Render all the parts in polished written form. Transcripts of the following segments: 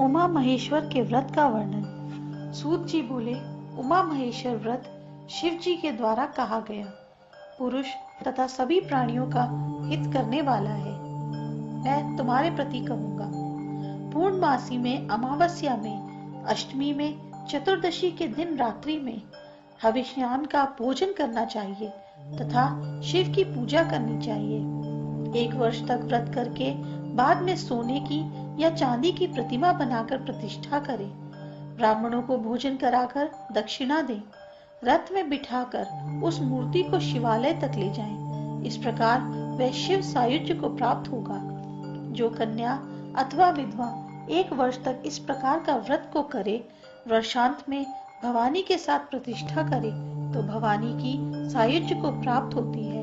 उमा महेश्वर के व्रत का वर्णन। सूत जी बोले, उमा महेश्वर व्रत शिव जी के द्वारा कहा गया पुरुष तथा सभी प्राणियों का हित करने वाला है। मैं तुम्हारे प्रति कहूंगा, पूर्णमासी में, अमावस्या में, अष्टमी में, चतुर्दशी के दिन रात्रि में हविष्यान्न का भोजन करना चाहिए तथा शिव की पूजा करनी चाहिए। 1 वर्ष तक व्रत करके बाद में सोने की या चांदी की प्रतिमा बनाकर प्रतिष्ठा करें। ब्राह्मणों को भोजन कराकर दक्षिणा दें। रथ में बिठाकर उस मूर्ति को शिवालय तक ले जाएं। इस प्रकार वह शिव सायुज्य को प्राप्त होगा। जो कन्या अथवा विधवा 1 वर्ष तक इस प्रकार का व्रत को करे, वर्षांत में भवानी के साथ प्रतिष्ठा करे तो भवानी की सायुज्य को प्राप्त होती है।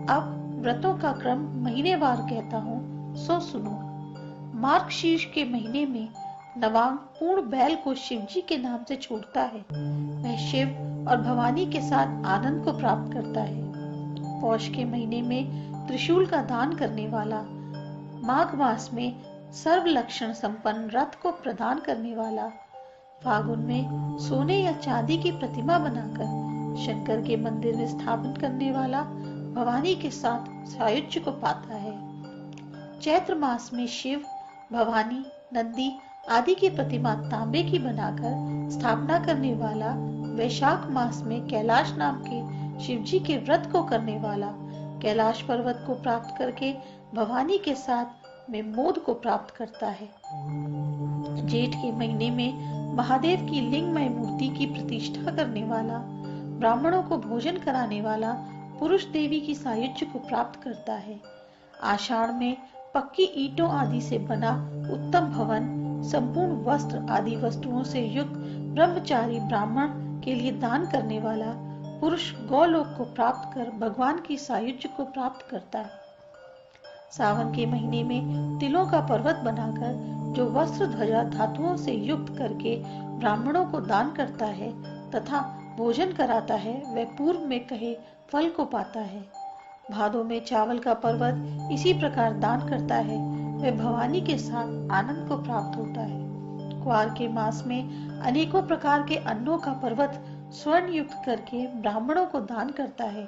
अब व्रतों का क्रम महीनेवार कहता हूँ, सो सुनो। मार्गशीर्ष के महीने में नवांग पूर्ण बैल को शिवजी के नाम से छोड़ता है। वह शिव और भवानी के साथ आनंद को प्राप्त करता है। पौष के महीने में त्रिशूल का दान करने वाला, माघ मास में सर्व लक्षण संपन्न रथ को प्रदान करने वाला, फागुन में सोने या चांदी की प्रतिमा बनाकर शंकर के मंदिर में स्थापन करने वाला भवानी के साथ सायुज्य को पाता है। चैत्र मास में शिव, भवानी, नंदी आदि की प्रतिमा तांबे की बनाकर स्थापना करने वाला, वैशाख मास में कैलाश नाम के शिवजी के व्रत को करने वाला, कैलाश पर्वत को प्राप्त करके भवानी के साथ में मोद को प्राप्त करता है। जेठ के महीने में महादेव की लिंगमय मूर्ति की प्रतिष्ठा करने वाला, ब्राह्मणों को भोजन कराने वाला पुरुष देवी की सायुज्य को प्राप्त करता है। आषाढ़ में पक्की ईंटों आदि से बना उत्तम भवन, संपूर्ण वस्त्र आदि वस्तुओं से युक्त ब्रह्मचारी ब्राह्मण के लिए दान करने वाला पुरुष गौलोक को प्राप्त कर भगवान की सायुज्य को प्राप्त करता है। सावन के महीने में तिलों का पर्वत बनाकर जो वस्त्र ध्वजा धातुओं से युक्त करके ब्राह्मणों को दान करता है तथा भोजन कराता है, वह पूर्व में कहे फल को पाता है। भादों में चावल का पर्वत इसी प्रकार दान करता है, वह भवानी के साथ आनंद को प्राप्त होता है। क्वार के मास में अनेकों प्रकार के अन्नों का पर्वत स्वर्ण युक्त करके ब्राह्मणों को दान करता है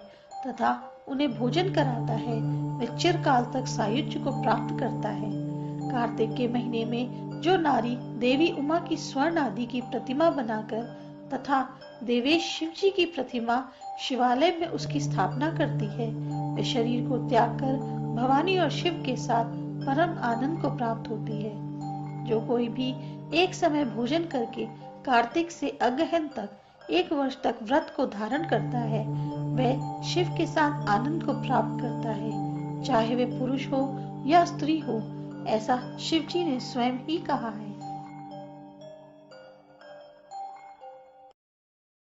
तथा उन्हें भोजन कराता है, वह चिरकाल तक सायुज्य को प्राप्त करता है। कार्तिक के महीने में जो नारी देवी उमा की स्वर्ण आदि की प्रतिमा बनाकर तथा देवेश शिव जी की प्रतिमा शिवालय में उसकी स्थापना करती है, वह शरीर को त्याग कर भवानी और शिव के साथ परम आनंद को प्राप्त होती है। जो कोई भी एक समय भोजन करके कार्तिक से अगहन तक 1 वर्ष तक व्रत को धारण करता है, वह शिव के साथ आनंद को प्राप्त करता है, चाहे वे पुरुष हो या स्त्री हो। ऐसा शिव जी ने स्वयं ही कहा है।